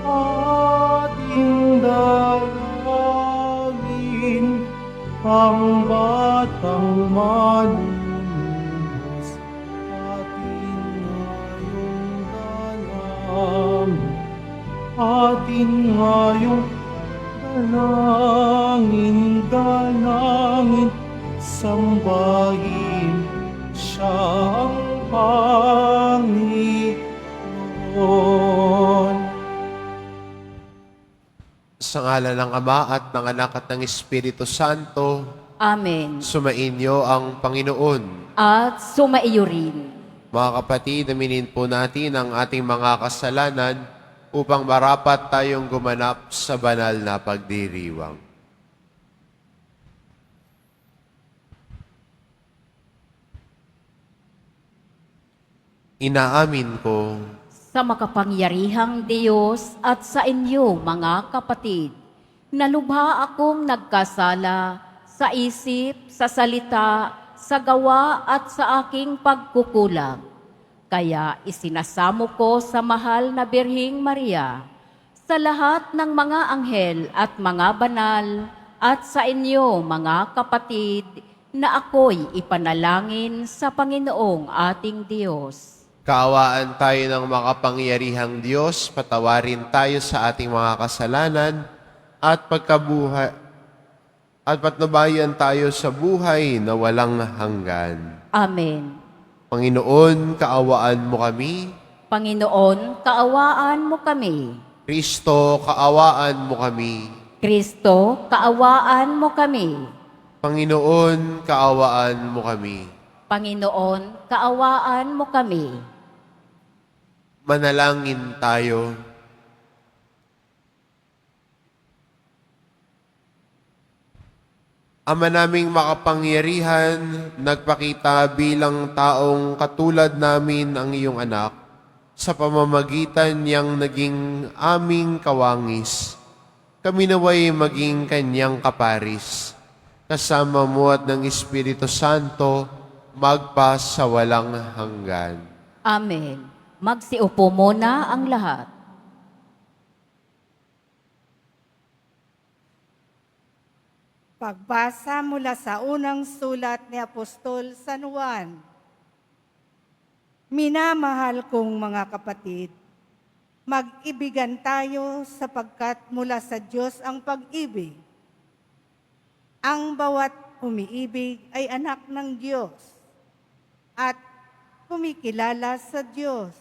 ating dalangin ang batang manunubos, ating ngayong dalangin, ating ngayong dalangin, sambahin siyang Panginoon. Sa ngalan ng Ama at ng Anak at ng Espiritu Santo, Amen. sumainyo ang Panginoon. At sumaiyo rin. Mga kapatid, aminin po natin ang ating mga kasalanan upang marapat tayong gumanap sa banal na pagdiriwang. Inaamin ko Sa makapangyarihang Diyos at sa inyo, mga kapatid, na lubha akong nagkasala sa isip, sa salita, sa gawa at sa aking pagkukulang. Kaya isinasamo ko sa mahal na Birhing Maria, sa lahat ng mga anghel at mga banal, at sa inyo, mga kapatid, na ako'y ipanalangin sa Panginoong ating Diyos. kaawaan tayo ng makapangyarihang Diyos, patawarin tayo sa ating mga kasalanan at patnubayan tayo sa buhay na walang hanggan. Amen. Panginoon, kaawaan mo kami. Panginoon, kaawaan mo kami. Kristo, kaawaan mo kami. Kristo, kaawaan mo kami. Panginoon, kaawaan mo kami. Panginoon, kaawaan mo kami. Manalangin tayo. Ama naming makapangyarihan, nagpakita bilang taong katulad namin ang iyong anak sa pamamagitan niyang naging aming kawangis. Kami naway maging kanyang kaparis. Kasama mo at ng Espiritu Santo, magpa sa walang hanggan. Amen. Magsiupo muna ang lahat. Pagbasa mula sa unang sulat ni Apostol San Juan. Minamahal kong mga kapatid, mag-ibigan tayo sapagkat mula sa Diyos ang pag-ibig. Ang bawat umiibig ay anak ng Diyos at kumikilala sa Diyos.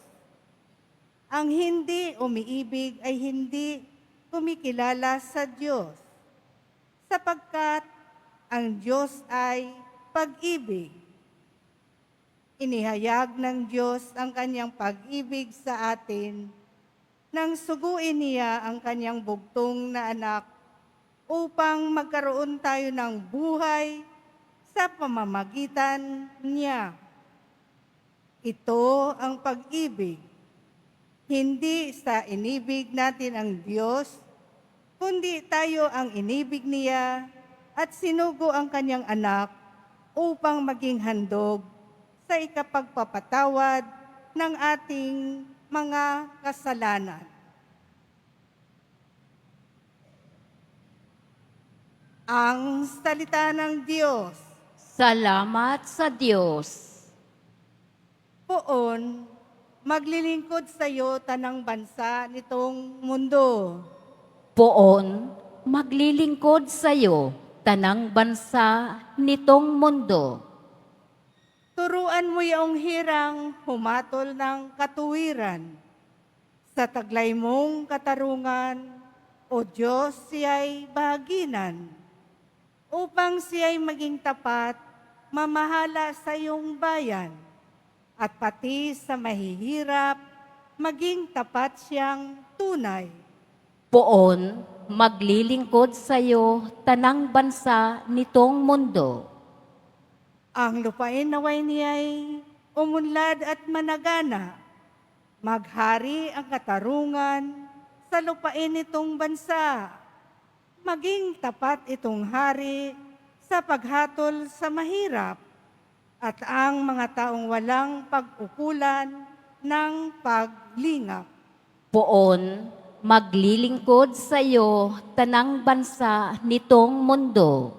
Ang hindi umiibig ay hindi kumikilala sa Diyos, sapagkat ang Diyos ay pag-ibig. Inihayag ng Diyos ang kanyang pag-ibig sa atin nang suguin niya ang kanyang bugtong na anak upang magkaroon tayo ng buhay sa pamamagitan niya. Ito ang pag-ibig. Hindi sa inibig natin ang Diyos, kundi tayo ang inibig niya at sinugo ang kanyang anak upang maging handog sa ikapagpapatawad ng ating mga kasalanan. Ang salita ng Diyos. Salamat sa Diyos. Poon, maglilingkod sa iyo tanang bansa nitong mundo. Poon, maglilingkod sa iyo, tanang bansa nitong mundo. Turuan mo yaong hirang humatol ng katuwiran. Sa taglay mong katarungan, O Diyos, siya'y bahaginan. Upang siya'y maging tapat, mamahala sa iyong bayan. At pati sa mahihirap, maging tapat siyang tunay. Poon, maglilingkod sa iyo, tanang bansa nitong mundo. Ang lupain naway niya'y umunlad at managana. Maghari ang katarungan sa lupain nitong bansa. Maging tapat itong hari sa paghatol sa mahirap at ang mga taong walang pag-ukulan ng paglingap. Poon, maglilingkod sa iyo tanang bansa nitong mundo.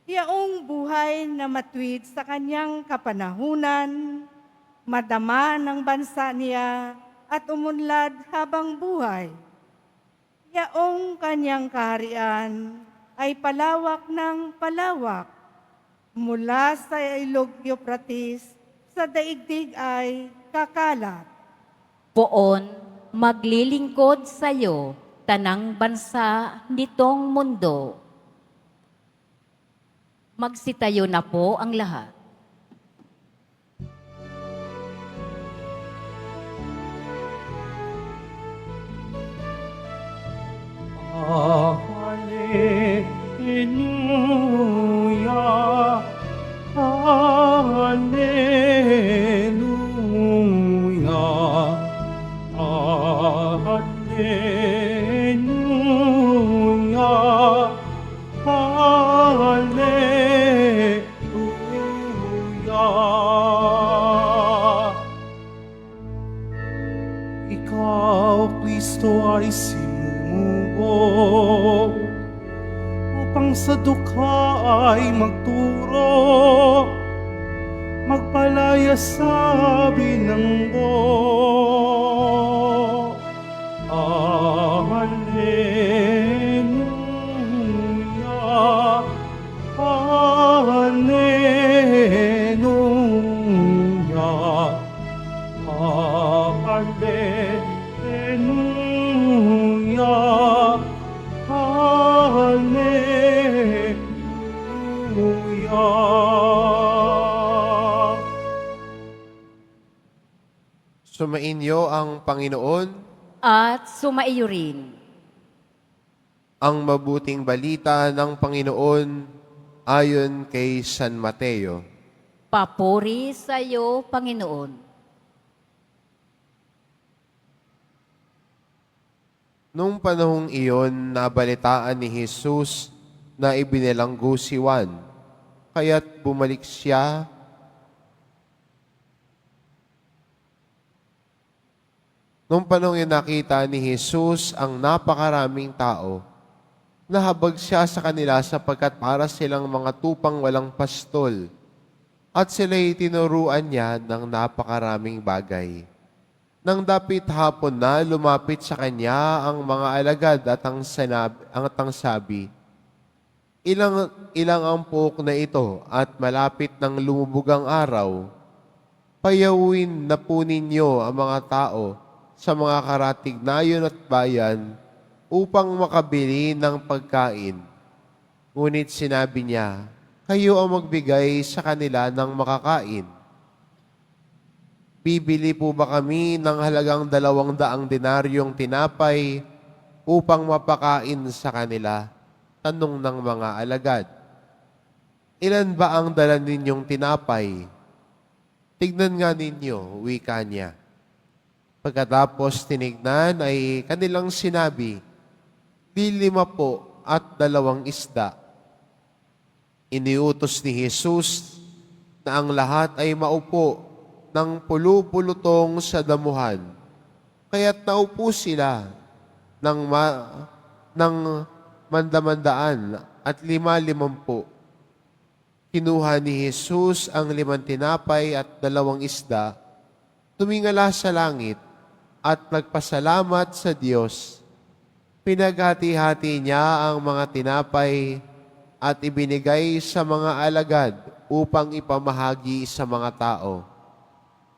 Yaong buhay na matwid sa kanyang kapanahunan, madama ng bansa niya at umunlad habang buhay. Yaong kanyang kaharian ay palawak ng palawak, mula sa ilog Euphrates sa daigdig ay kakalat. Poon, maglilingkod sa iyo tanang bansa nitong mundo. Magsitayo na po ang lahat. Hallelujah, Hallelujah, Hallelujah, Hallelujah. Ikaw, Kristo, ay sinugo upang sa dukha ay magturo, magpalaya sa binanggo. Hallelujah, Hallelujah, Hallelujah, Hallelujah. Sumainyo ang Panginoon, At sumaiyo rin. ang mabuting balita ng Panginoon ayon kay San Mateo. Papuri sa iyo, Panginoon. Nung panahong iyon, nabalitaan ni Jesus na ibinilanggo si Juan, kaya't bumalik siya Nung panahon yun nakita ni Jesus ang napakaraming tao, nahabag siya sa kanila sapagkat para silang mga tupang walang pastol, at sila'y tinuruan niya ng napakaraming bagay. Nang dapit hapon na, lumapit sa kanya ang mga alagad at ang sabi, Ilang ang puok na ito at malapit ng lumubog ang araw. Payawin na po ninyo ang mga tao sa mga karatignayon at bayan upang makabili ng pagkain. Ngunit sinabi niya, kayo ang magbigay sa kanila ng makakain. Bibili po ba kami ng halagang 200 denaryong tinapay upang mapakain sa kanila? Tanong ng mga alagad. Ilan ba ang dala ninyong tinapay? Tignan nga ninyo, wika niya. Pagkatapos tinignan ay kanilang sinabi, 5 po at 2 isda. Iniutos ni Jesus na ang lahat ay maupo ng pulu-pulutong sa damuhan. Kaya't naupo sila ng mandamandaan at 5 po. Kinuha ni Jesus ang 5 tinapay at 2 isda, tumingala sa langit, at nagpasalamat sa Diyos. Pinaghati-hati niya ang mga tinapay at ibinigay sa mga alagad upang ipamahagi sa mga tao.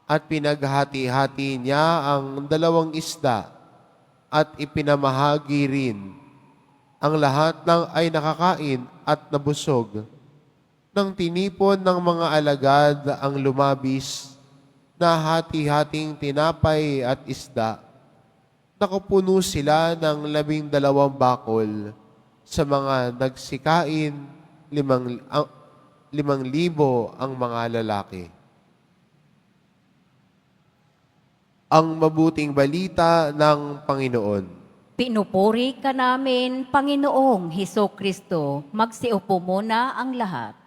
At pinaghati-hati niya ang 2 isda at ipinamahagi rin. Ang lahat ay nakakain at nabusog. Nang tinipon ng mga alagad ang lumabis na hati-hating tinapay at isda, nakapuno sila ng 12 bakol sa mga nagsikain, 5,000 ang mga lalaki. Ang mabuting balita ng Panginoon. Pinupuri ka namin, Panginoong Hesukristo. Magsiupo muna ang lahat.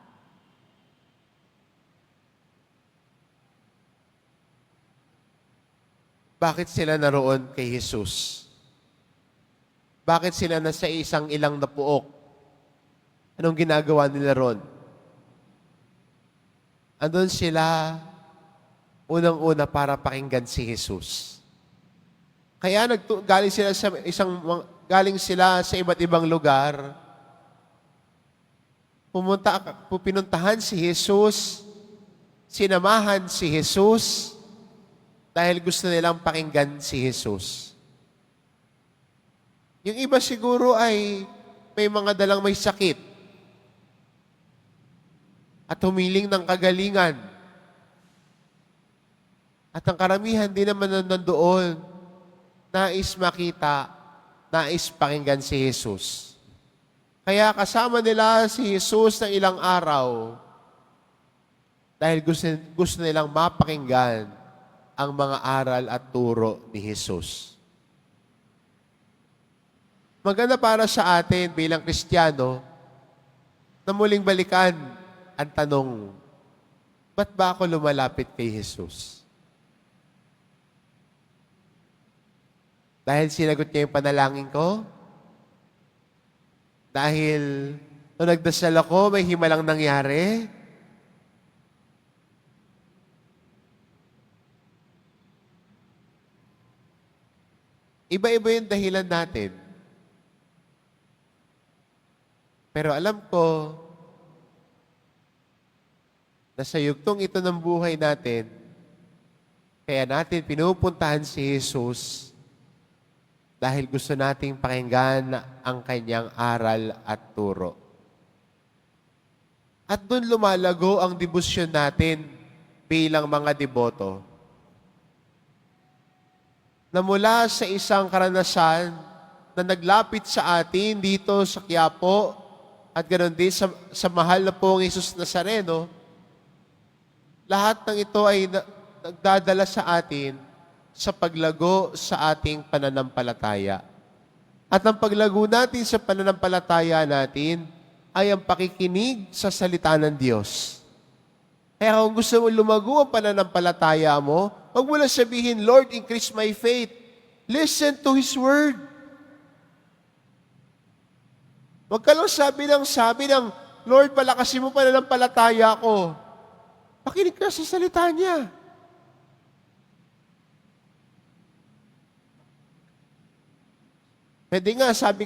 Bakit sila naroon kay Jesus? Bakit sila nasa isang ilang na puok? Anong ginagawa nila ron? Andun sila unang-una para pakinggan si Jesus. Kaya galing sila sa iba't ibang lugar. Pinuntahan si Jesus, sinamahan si Jesus, dahil gusto nilang pakinggan si Jesus. Yung iba siguro ay may mga dalang may sakit at humiling ng kagalingan. At ang karamihan din naman nandoon, nais makita, nais pakinggan si Jesus. Kaya kasama nila si Jesus ng ilang araw dahil gusto nilang mapakinggan ang mga aral at turo ni Jesus. Maganda para sa atin bilang Kristiyano na muling balikan ang tanong, ba't ba ako lumalapit kay Jesus? Dahil sinagot niya yung panalangin ko? Dahil nung nagdasal ako, may himalang nangyari? Iba-iba yung dahilan natin. Pero alam ko, na sa yugtong ito ng buhay natin, kaya natin pinupuntahan si Jesus dahil gusto nating pakinggan ang kanyang aral at turo. At doon lumalago ang debosyon natin bilang mga deboto. Na mula sa isang karanasan na naglapit sa atin dito sa Quiapo at ganoon din sa mahal na pong Jesus Nazareno, lahat ng ito ay nagdadala sa atin sa paglago sa ating pananampalataya. At ang paglago natin sa pananampalataya natin ay ang pakikinig sa salita ng Diyos. Kaya kung gusto mo lumago ang pananampalataya mo, huwag mo lang sabihin, Lord, increase my faith. Listen to His Word. Huwag ka lang sabi ng, Lord, palakasin mo pananampalataya ko. Pakinig ka sa salita niya. Pwede nga, sabi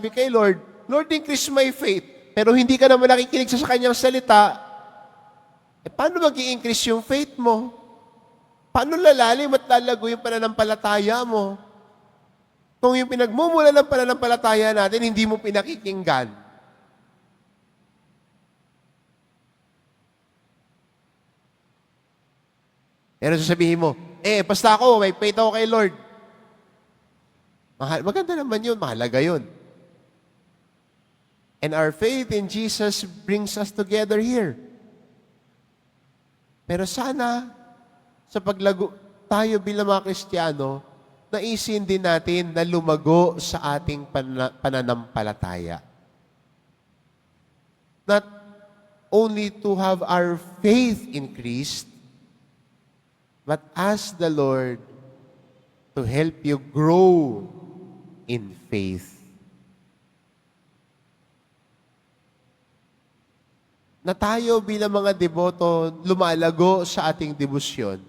kay Lord, Lord, increase my faith. Pero hindi ka naman nakikinig sa kanyang salita, paano mag-i-increase yung faith mo? Paano lalalim at lalago yung pananampalataya mo? Kung yung pinagmumula ng pananampalataya natin, hindi mo pinakikinggan. Pero sasabihin mo, basta ako, may faith ako kay Lord. Maganda naman yun, mahalaga yun. And our faith in Jesus brings us together here. Pero sana, sa paglago tayo bilang mga Kristiyano, naisin din natin na lumago sa ating pananampalataya. Not only to have our faith increased, but ask the Lord to help you grow in faith. Na tayo bilang mga deboto, lumalago sa ating debosyon,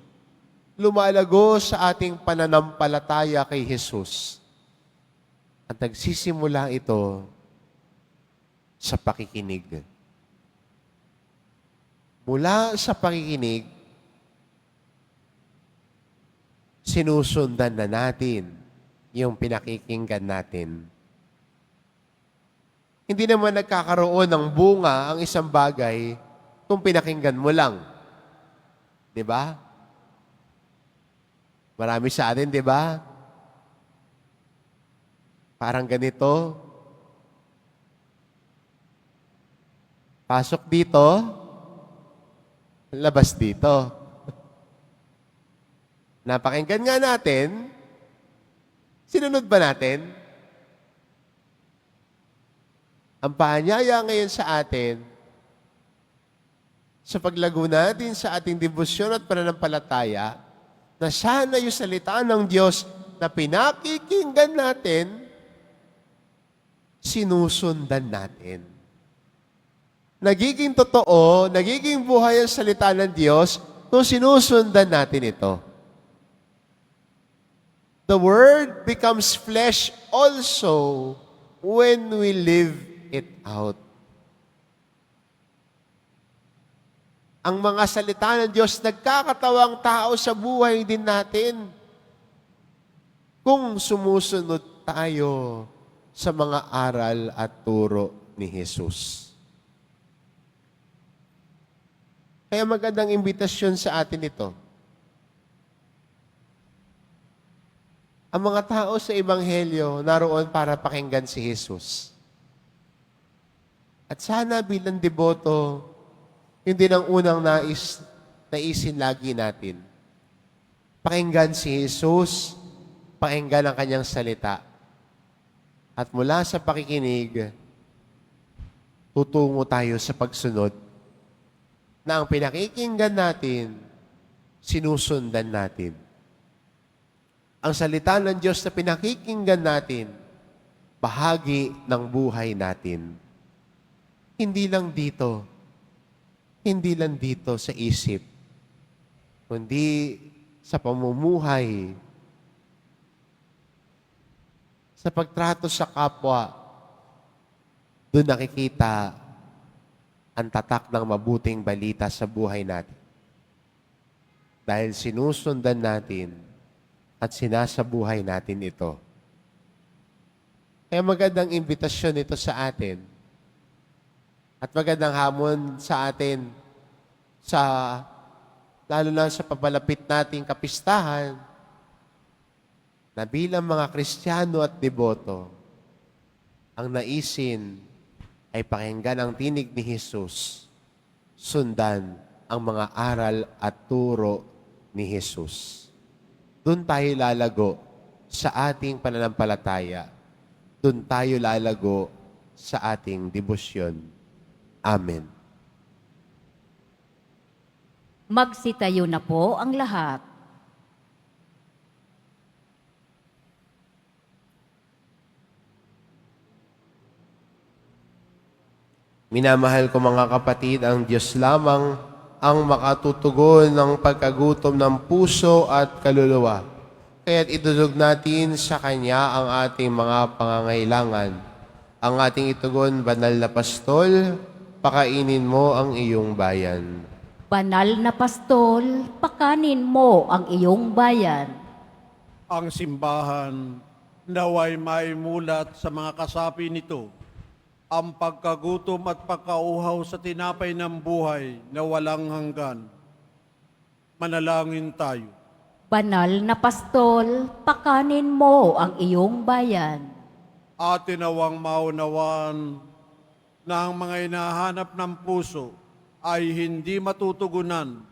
lumalago sa ating pananampalataya kay Jesus. At nagsisimula ito sa pakikinig. Mula sa pakikinig, sinusundan na natin yung pinakikinggan natin. Hindi naman nagkakaroon ng bunga ang isang bagay kung pinakinggan mo lang. Di ba? Marami sa atin, di ba? Parang ganito. Pasok dito, labas dito. Napakinggan nga natin, sinunod ba natin? Ang paanyaya ngayon sa atin, sa paglago natin sa ating debosyon at pananampalataya, na sana yung salita ng Diyos na pinakikinggan natin sinusundan natin. Nagiging totoo, nagiging buhay ang salita ng Diyos kung sinusundan natin ito. The Word becomes flesh also when we live it out. Ang mga salita ng Diyos nagkakatawang tao sa buhay din natin kung sumusunod tayo sa mga aral at turo ni Jesus. Kaya magandang imbitasyon sa atin ito. Ang mga tao sa Ebanghelyo naroon para pakinggan si Jesus. At sana bilang deboto, yun din ang unang naisin lagi natin. Pakinggan si Jesus, pakinggan ang kanyang salita. At mula sa pakikinig, tutungo tayo sa pagsunod na ang pinakikinggan natin, sinusundan natin. Ang salita ng Diyos na pinakikinggan natin, bahagi ng buhay natin. Hindi lang dito sa isip, kundi sa pamumuhay, sa pagtrato sa kapwa, doon nakikita ang tatak ng mabuting balita sa buhay natin. Dahil sinusundan natin at sinasabuhay natin ito. Kaya magandang imbitasyon ito sa atin at magandang hamon sa atin lalo na sa papalapit nating kapistahan na bilang mga Kristiyano at deboto, ang naisin ay pakinggan ang tinig ni Jesus, sundan ang mga aral at turo ni Jesus. Doon tayo lalago sa ating pananampalataya. Doon tayo lalago sa ating debosyon. Amen. Magsitayo na po ang lahat. Minamahal ko mga kapatid, ang Diyos lamang ang makatutugon ng pagkagutom ng puso at kaluluwa. Kaya't idulog natin sa Kanya ang ating mga pangangailangan. Ang ating itugon, Banal na Pastol, pakainin mo ang iyong bayan. Banal na pastol, pakanin mo ang iyong bayan. Ang simbahan naway maimulat sa mga kasapi nito ang pagkagutom at pagkauhaw sa tinapay ng buhay na walang hanggan. Manalangin tayo. Banal na pastol, pakanin mo ang iyong bayan. At tinawang maunawaan na ang mga hinahanap ng puso ay hindi matutugunan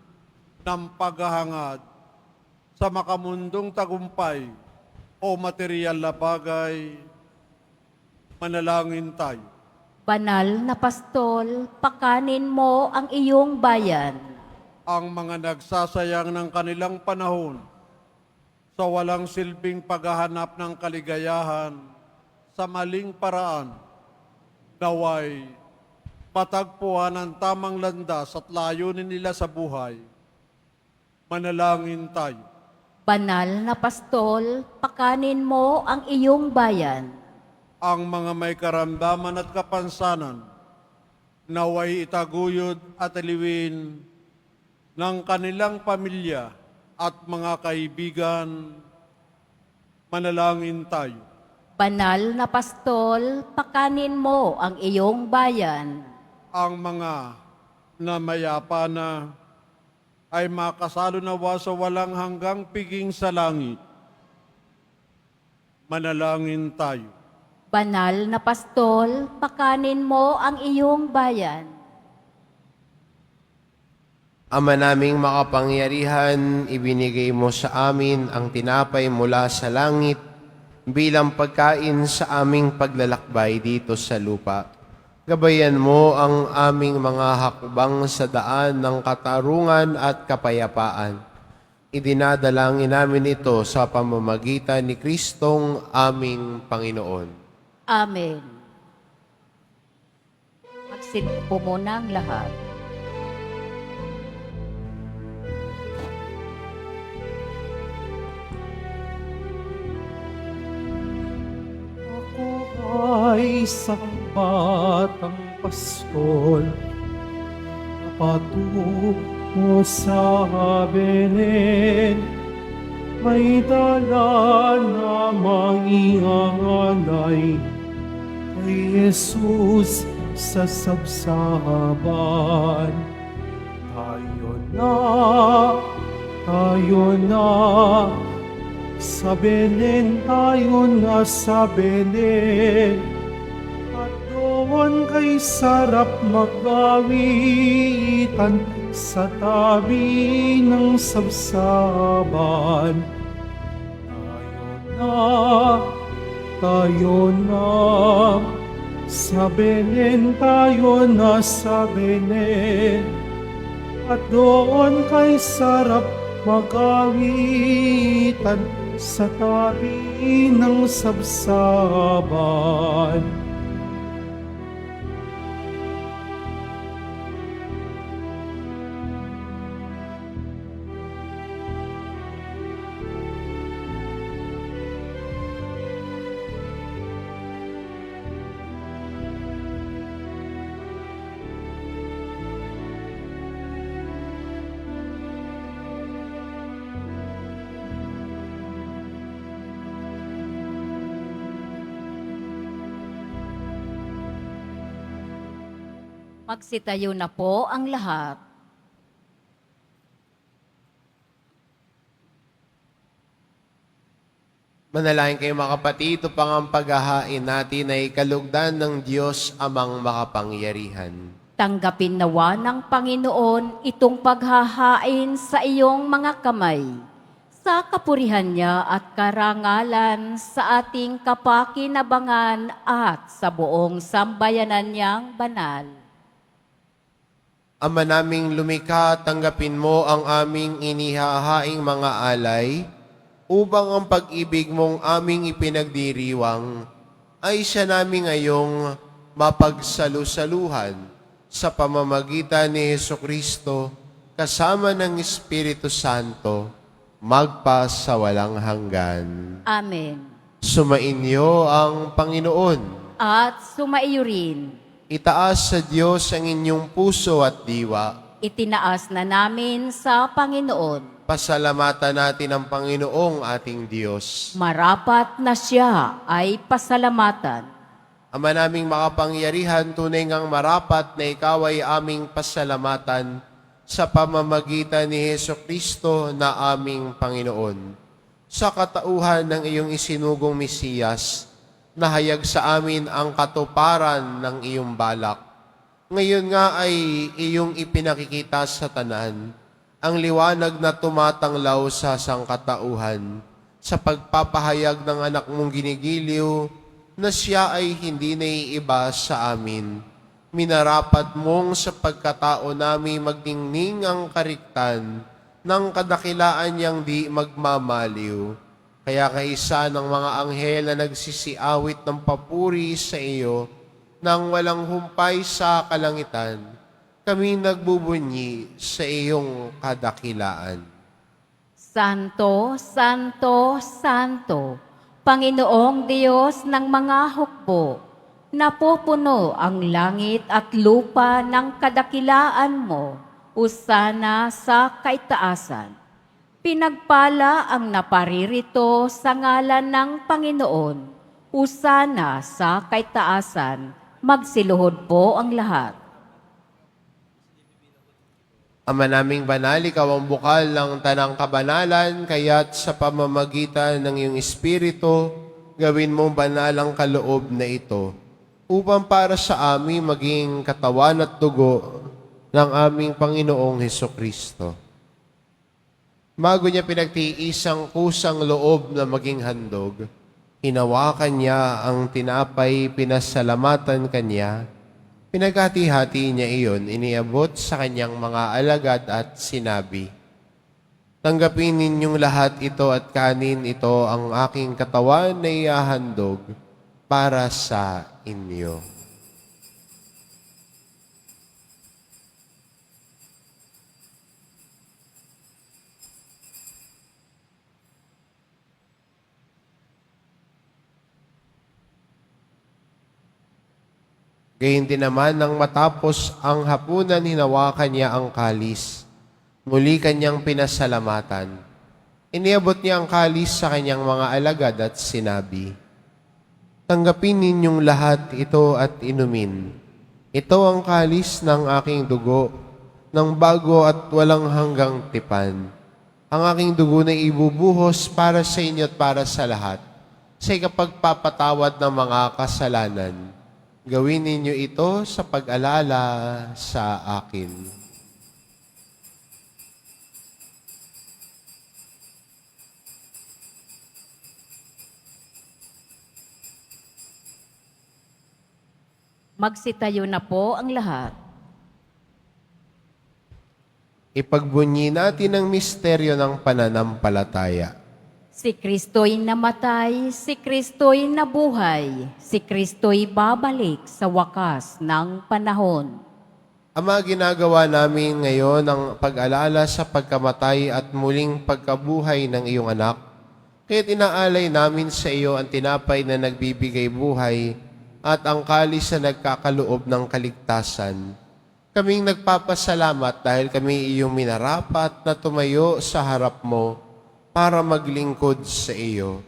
ng paghahangad sa makamundong tagumpay o material na bagay. Manalangin tayo. Banal na pastol, pakanin mo ang iyong bayan. Ang mga nagsasayang ng kanilang panahon sa walang silbing paghahanap ng kaligayahan sa maling paraan, naway matagpuan ang tamang landas at layunin nila sa buhay. Manalangin tayo. Banal na pastol, pakanin mo ang iyong bayan. Ang mga may karamdaman at kapansanan, naway itaguyod at aliwin ng kanilang pamilya at mga kaibigan. Manalangin tayo. Banal na pastol, pakanin mo ang iyong bayan. Ang mga namayapa na ay makasalo nawa sa walang hanggang piging sa langit. Manalangin tayo. Banal na pastol, pakanin mo ang iyong bayan. Ama naming makapangyarihan, ibinigay mo sa amin ang tinapay mula sa langit bilang pagkain sa aming paglalakbay dito sa lupa. Gabayan mo ang aming mga hakbang sa daan ng katarungan at kapayapaan. Idinadalangin namin ito sa pamamagitan ni Kristong aming Panginoon. Amen. Magsit po muna ang lahat. Ako ay isang batang pastol na patungo sa Belen. May dala na mangingangalay kay Jesus sa sabsaban. Tayo na, sa Belen, tayo na sa Belen. At doon kay sarap magawitan sa tabi ng sabsaban. Tayo na, sa Belen, tayo na sa Belen. At doon kay sarap magawitan sa tabi ng sabsaban. Magsitayo na po ang lahat. Manalangin kayo mga kapatid, ito pang ang paghahain natin ay kalugdan ng Diyos amang makapangyarihan. Tanggapin nawa ng Panginoon itong paghahain sa iyong mga kamay, sa kapurihan niya at karangalan sa ating kapakinabangan at sa buong sambayanan niyang banal. Ama naming lumikha, tanggapin mo ang aming inihahaing mga alay, upang ang pag-ibig mong aming ipinagdiriwang ay siya namin ngayong mapagsalusaluhan sa pamamagitan ni Hesukristo kasama ng Espiritu Santo magpa sa walang hanggan. Amen. Sumainyo ang Panginoon. At sumaiyo rin. Itaas sa Diyos ang inyong puso at diwa. Itinaas na namin sa Panginoon. Pasalamatan natin ang Panginoong ating Diyos. Marapat na siya ay pasalamatan. Ama naming makapangyarihan, tunay ngang marapat na ikaw ay aming pasalamatan sa pamamagitan ni Hesukristo na aming Panginoon. Sa katauhan ng iyong isinugong Mesiyas, nahayag sa amin ang katuparan ng iyong balak. Ngayon nga ay iyong ipinakikita sa tanan, ang liwanag na tumatanglaw sa sangkatauhan, sa pagpapahayag ng anak mong ginigiliw, na siya ay hindi naiiba sa amin. Minarapat mong sa pagkatao namin magdingning ang kariktan ng kadakilaan niyang di magmamaliw. Kaya kaisa ng mga anghel na nagsisiawit ng papuri sa iyo nang walang humpay sa kalangitan, kami nagbubunyi sa iyong kadakilaan. Santo, Santo, Santo, Panginoong Diyos ng mga hukbo, napupuno ang langit at lupa ng kadakilaan mo, usana sa kaitaasan. Pinagpala ang naparirito sa ngalan ng Panginoon, usana sa kaitaasan, magsiluhod po ang lahat. Ama naming banal, ikaw ang bukal ng tanang kabanalan, kaya't sa pamamagitan ng iyong Espiritu, gawin mong banal ang kaloob na ito, upang para sa amin maging katawan at dugo ng aming Panginoong Hesukristo. Bago niya pinagtiis ang kusang loob na maging handog, hinawakan niya ang tinapay, pinasalamatan kanya, pinaghati-hati niya iyon, iniabot sa kanyang mga alagad at sinabi, "Tanggapin ninyong lahat ito at kanin ito ang aking katawan na ihahandog para sa inyo." Gayon din naman nang matapos ang hapunan, hinawakan niya ang kalis. Muli kanyang pinasalamatan. Iniabot niya ang kalis sa kanyang mga alagad at sinabi, "Tanggapin ninyong lahat ito at inumin. Ito ang kalis ng aking dugo, ng bago at walang hanggang tipan. Ang aking dugo na ibubuhos para sa inyo at para sa lahat, sa ikapagpapatawad ng mga kasalanan. Gawin ninyo ito sa pag-alala sa akin." Magsitayo na po ang lahat. Ipagbunyi natin ang misteryo ng pananampalataya. Si Kristo'y namatay, si Kristo'y nabuhay, si Kristo'y babalik sa wakas ng panahon. Ama, ginagawa namin ngayon ang pag-alala sa pagkamatay at muling pagkabuhay ng iyong anak. Kaya't inaalay namin sa iyo ang tinapay na nagbibigay buhay at ang kalis na nagkakaloob ng kaligtasan. Kaming nagpapasalamat dahil kami iyong minarapat na tumayo sa harap mo para maglingkod sa iyo.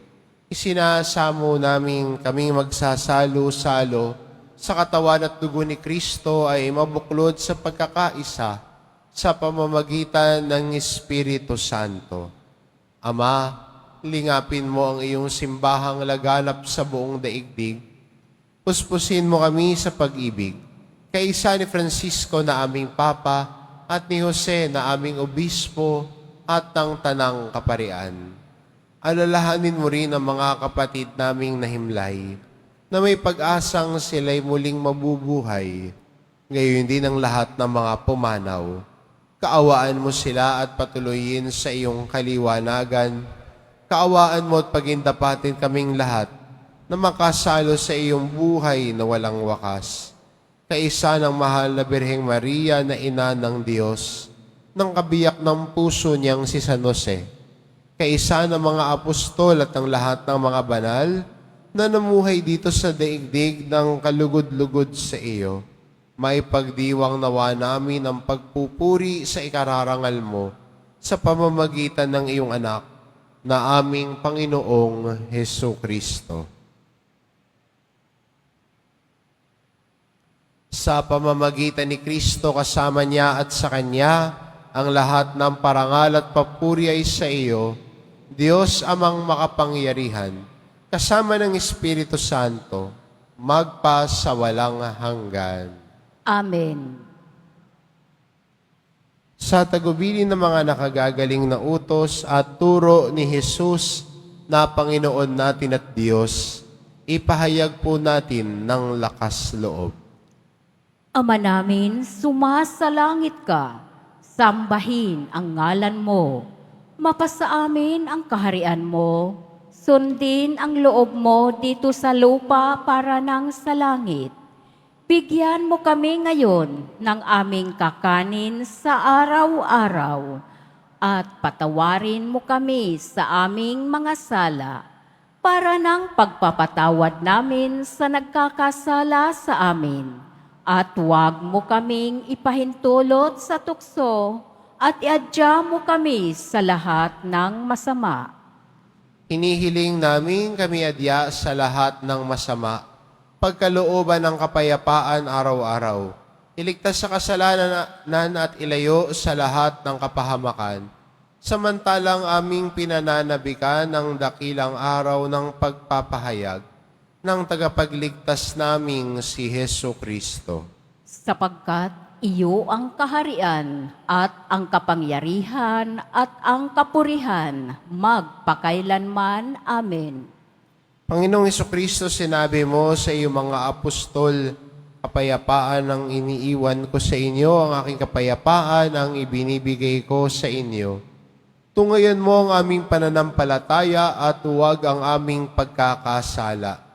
Isinasamo namin kaming magsasalo-salo sa katawan at dugo ni Kristo ay mabuklod sa pagkakaisa sa pamamagitan ng Espiritu Santo. Ama, lingapin mo ang iyong simbahang laganap sa buong daigdig. Puspusin mo kami sa pag-ibig. Kaisa ni Francisco na aming Papa at ni Jose na aming Obispo at ng Tanang Kaparian. Alalahanin mo rin ang mga kapatid naming nahimlay na may pag-asang sila'y muling mabubuhay. Ngayon din ang lahat ng mga pumanaw. Kaawaan mo sila at patuloyin sa iyong kaliwanagan. Kaawaan mo at pagindapatin kaming lahat na makasalo sa iyong buhay na walang wakas. Kaisa ng mahal na Birheng Maria na ina ng Diyos, ng kabiyak ng puso niyang si San Jose, kaisa ng mga apostol at ng lahat ng mga banal na namuhay dito sa daigdig ng kalugod-lugod sa iyo, maipagdiwang nawa namin ang pagpupuri sa ikararangal mo sa pamamagitan ng iyong anak na aming Panginoong Hesukristo. Sa pamamagitan ni Kristo, kasama niya at sa Kanya, ang lahat ng parangal at papuri ay sa iyo, Diyos Amang makapangyarihan, kasama ng Espiritu Santo, magpa sa walang hanggan. Amen. Sa tagubilin ng mga nakagagaling na utos at turo ni Jesus na Panginoon natin at Diyos, ipahayag po natin ng lakas loob. Ama namin, sumasalangit ka, sambahin ang ngalan mo, mapasa amin ang kaharian mo, sundin ang loob mo dito sa lupa para nang sa langit. Bigyan mo kami ngayon ng aming kakanin sa araw-araw at patawarin mo kami sa aming mga sala para nang pagpapatawad namin sa nagkakasala sa amin. At huwag mo kaming ipahintulot sa tukso at iadya mo kami sa lahat ng masama. Hinihiling namin kami adya sa lahat ng masama, pagkalooban ng kapayapaan araw-araw. Iligtas sa kasalanan at ilayo sa lahat ng kapahamakan, samantalang aming pinananabikan ng dakilang araw ng pagpapahayag ng tagapagligtas naming si Hesu Kristo. Sapagkat iyo ang kaharian at ang kapangyarihan at ang kapurihan magpakailanman. Amen. Panginoong Hesukristo, sinabi mo sa iyong mga apostol, kapayapaan ang iniiwan ko sa inyo, ang aking kapayapaan ang ibinibigay ko sa inyo. Tungayan mo ang aming pananampalataya at huwag ang aming pagkakasala.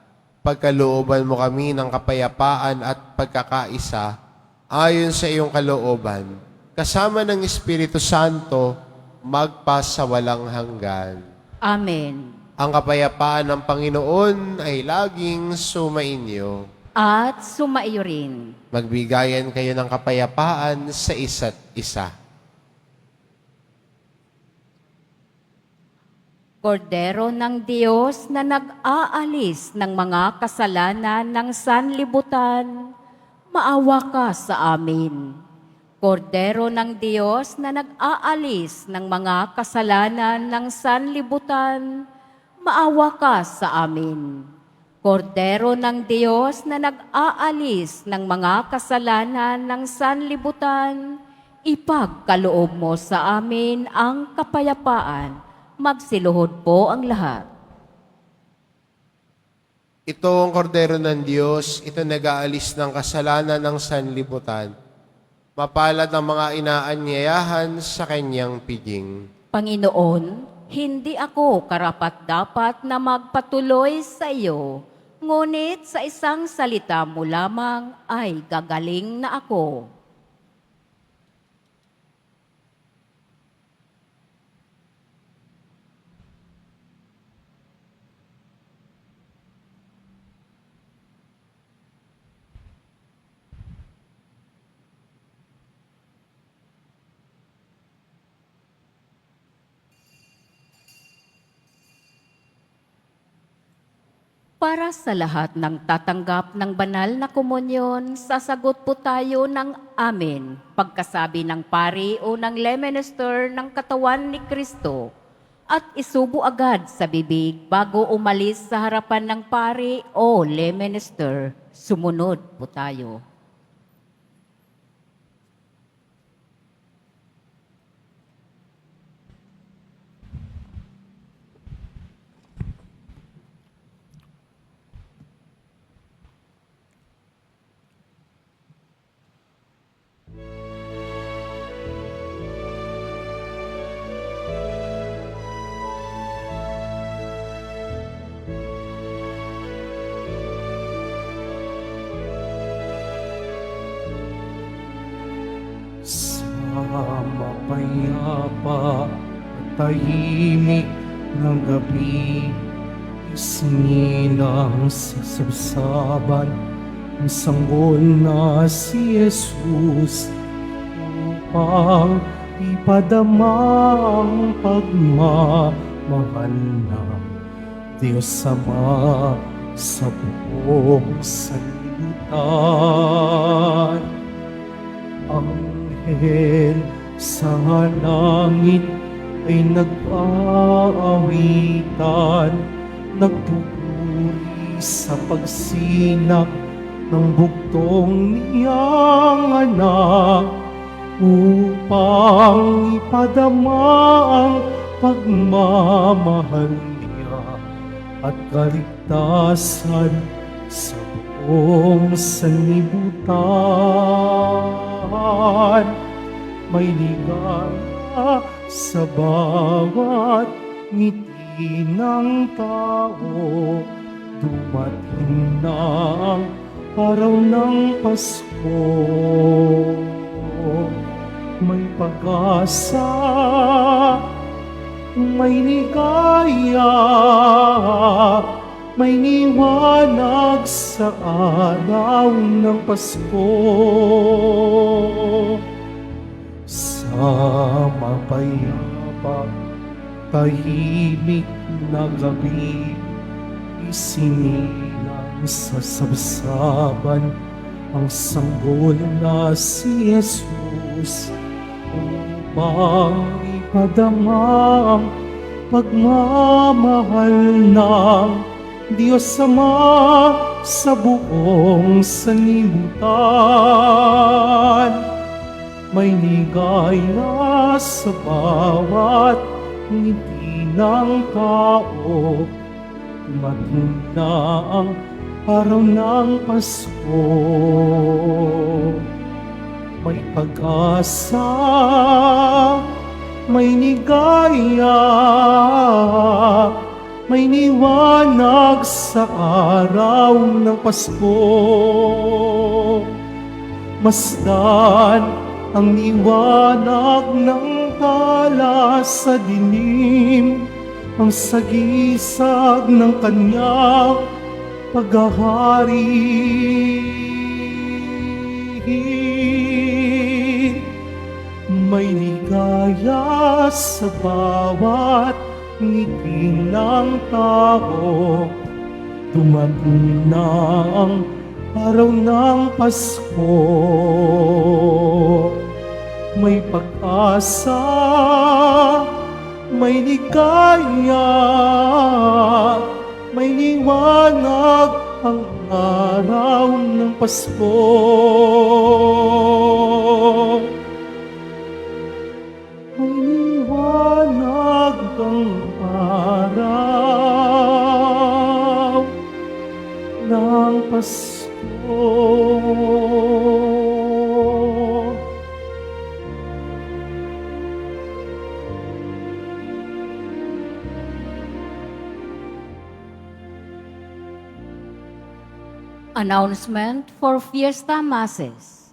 Pagkalooban mo kami ng kapayapaan at pagkakaisa ayon sa iyong kalooban, kasama ng Espiritu Santo, magpa sa walang hanggan. Amen. Ang kapayapaan ng Panginoon ay laging sumainyo. at sumaiyo rin. Magbigayan kayo ng kapayapaan sa isa't isa. Kordero ng Diyos na nag-aalis ng mga kasalanan ng sanlibutan, maawa ka sa amin. Kordero ng Diyos na nag-aalis ng mga kasalanan ng sanlibutan, maawa ka sa amin. Kordero ng Diyos na nag-aalis ng mga kasalanan ng sanlibutan, ipagkaloob mo sa amin ang kapayapaan. Magsiluhod po ang lahat. Ito ang kordero ng Diyos, ito nag-aalis ng kasalanan ng sanlibutan. Mapalad ang mga inaanyayahan sa kanyang piging. Panginoon, hindi ako karapat-dapat na magpatuloy sa iyo, ngunit sa isang salita mo lamang ay gagaling na ako. Para sa lahat ng tatanggap ng banal na komunyon, sasagot po tayo ng amen. Pagkasabi ng pari o ng lay minister ng katawan ni Kristo at isubo agad sa bibig bago umalis sa harapan ng pari o lay minister. Sumunod po tayo. Sa mapayapa at tahimik ng gabi, isinilang sa sabsaban ang sanggol na si Jesus upang ipadama ang pagmamahal ng Diyos Ama sa buong sanlibutan. Anghel sa langit ay nag-aawitan, nagpupuri sa pagsinak ng bugtong niyang anak upang ipadama ang pagmamahal niya at kaligtasan sa buong sanlibutan. May ligaya sa bawat ngiti ng tao. Dumating na ang araw ng Pasko. May pag-asa, may ligaya, may liwanag sa araw ng Pasko. Sa mapayapa, tahimik na gabi, isinilang sa sabsaban ang sanggol na si Jesus upang ipadama ang pagmamahal ng Diyos Ama sa buong sanlibutan. May ligaya sa bawat ngiti ng tao. Dumating na ang araw ng Pasko. May pag-asa, may ligaya, may liwanag sa araw ng Pasko. Masdan ang liwanag ng tala sa dilim, ang sagisag ng kanyang paghahari. May ligaya sa bawat ngiti ng tao. Dumating na ang araw ng Pasko. May pag-asa, may ligaya, may liwanag ang araw ng Pasko. May liwanag ang araw ng Pasko. Announcement for Fiesta Masses.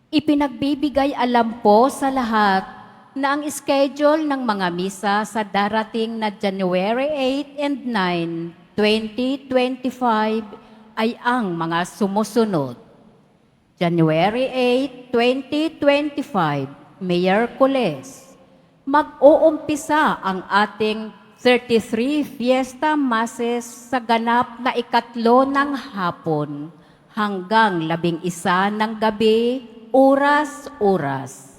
Ipinagbibigay alam po sa lahat na ang schedule ng mga misa sa darating na January 8 and 9, 2025 ay ang mga sumusunod. January 8, 2025, Miyerkules. Mag-uumpisa ang ating 33 Fiesta Masses sa ganap na 3 ng hapon hanggang 11 ng gabi, oras-oras.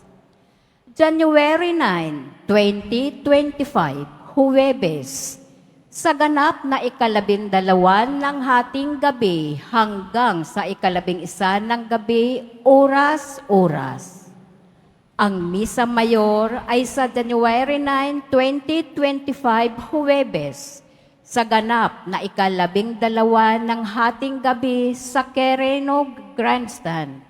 January 9, 2025, Huwebes. Sa ganap na 12 ng hating gabi hanggang sa 11 ng gabi, oras-oras. Ang Misa Mayor ay sa January 9, 2025, Huwebes, sa ganap na 12 ng hating gabi sa Quirino Grandstand.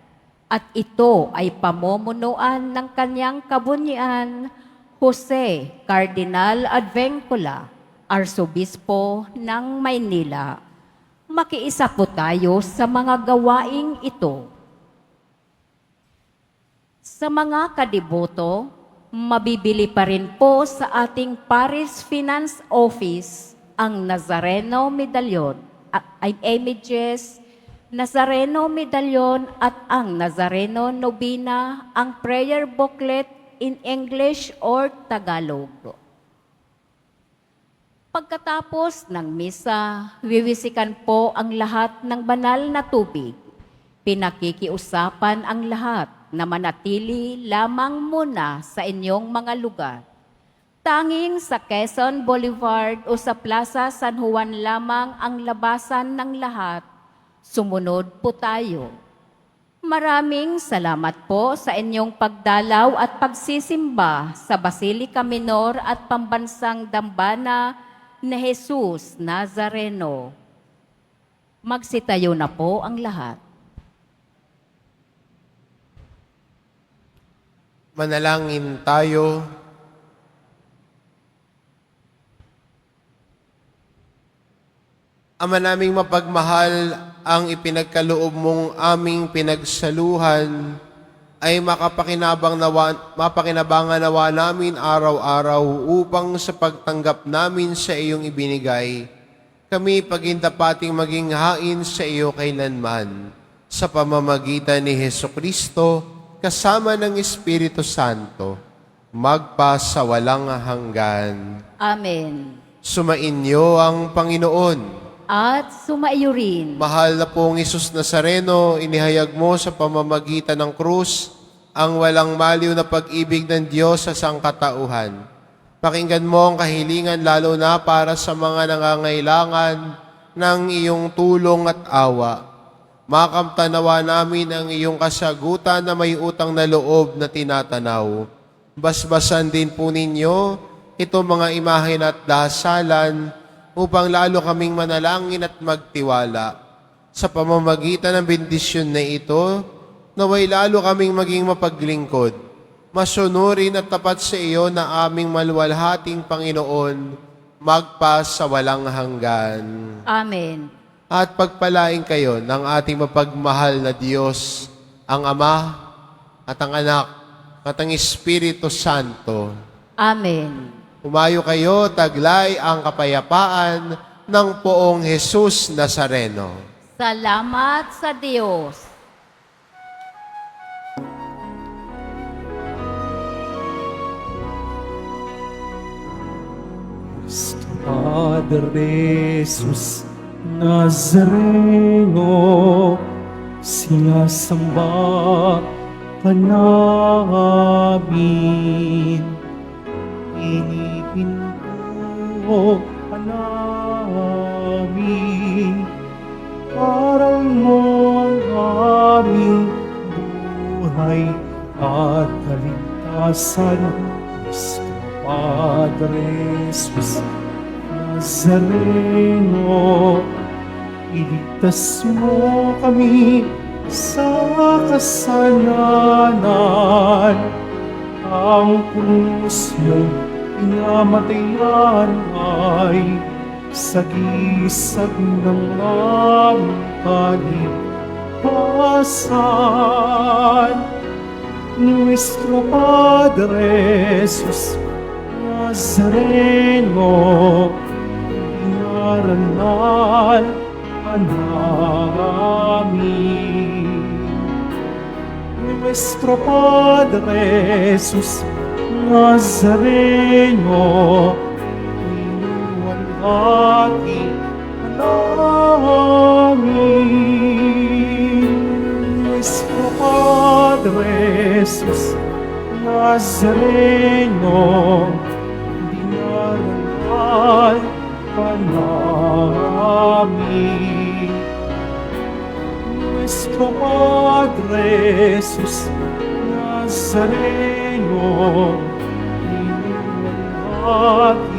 At ito ay pamumunuan ng kanyang kabunyian, Jose Cardinal Advencula, Arsobispo ng Maynila. Makiisa po tayo sa mga gawaing ito. Sa mga kadiboto, mabibili pa rin po sa ating Paris Finance Office ang Nazareno Medallion, images, Nazareno Medallion at ang Nazareno Novena, ang prayer booklet in English or Tagalog. Pagkatapos ng misa, wiwisikan po ang lahat ng banal na tubig. Pinakikiusapan ang lahat na manatili lamang muna sa inyong mga lugar. Tanging sa Quezon Boulevard o sa Plaza San Juan lamang ang labasan ng lahat. Sumunod po tayo. Maraming salamat po sa inyong pagdalaw at pagsisimba sa Basilica Minor at Pambansang Dambana na Jesus Nazareno. Magsitayo na po ang lahat. Manalangin tayo. Ama naming mapagmahal, ang ipinagkaloob mong aming pinagsaluhan ay mapakinabangan nawa namin araw-araw upang sa pagtanggap namin sa iyong ibinigay, kami pagindapating maging hain sa iyo kailanman, sa pamamagitan ni Hesukristo, kasama ng Espiritu Santo, magpa sa walang hanggan. Amen. Sumainyo ang Panginoon. At sumaiyo rin. Mahal na pong Isus Nazareno, inihayag mo sa pamamagitan ng krus ang walang maliw na pag-ibig ng Diyos sa sangkatauhan. Pakinggan mo ang kahilingan lalo na para sa mga nangangailangan ng iyong tulong at awa. Makamtanawa namin ang iyong kasagutan na may utang na loob na tinatanaw. Basbasan din po ninyo itong mga imahen at dasalan upang lalo kaming manalangin at magtiwala. Sa pamamagitan ng bendisyon na ito, naway lalo kaming maging mapaglingkod, masunurin at tapat sa iyo na aming maluwalhating Panginoon, magpa sa walang hanggan. Amen. At pagpalain kayo ng ating mapagmahal na Diyos, ang Ama at ang Anak at ang Espiritu Santo. Amen. Humayo kayo, taglay ang kapayapaan ng Poong Jesus Nazareno. Salamat sa Diyos. Padre Jesus Nazareno, sinasamba ka namin. Inipinto ka namin, parang mo ang aming buhay at kaligtasan. Kristo Padre Jesus Nazareno, iligtas mo kami sa kasalanan. Ang krus mong pinamatayan ay sagisag ng aming kaligtasan. Nuestro Padre Jesus Nazareno, inaranal ka namin. Nuestro Padre Jesus Nazareno, inuwalhati ka namin. Nuestro Padre Jesus Nazareno, dinarangal ka namin. Nuestro Padre Jesus Nazareno, inuwalhati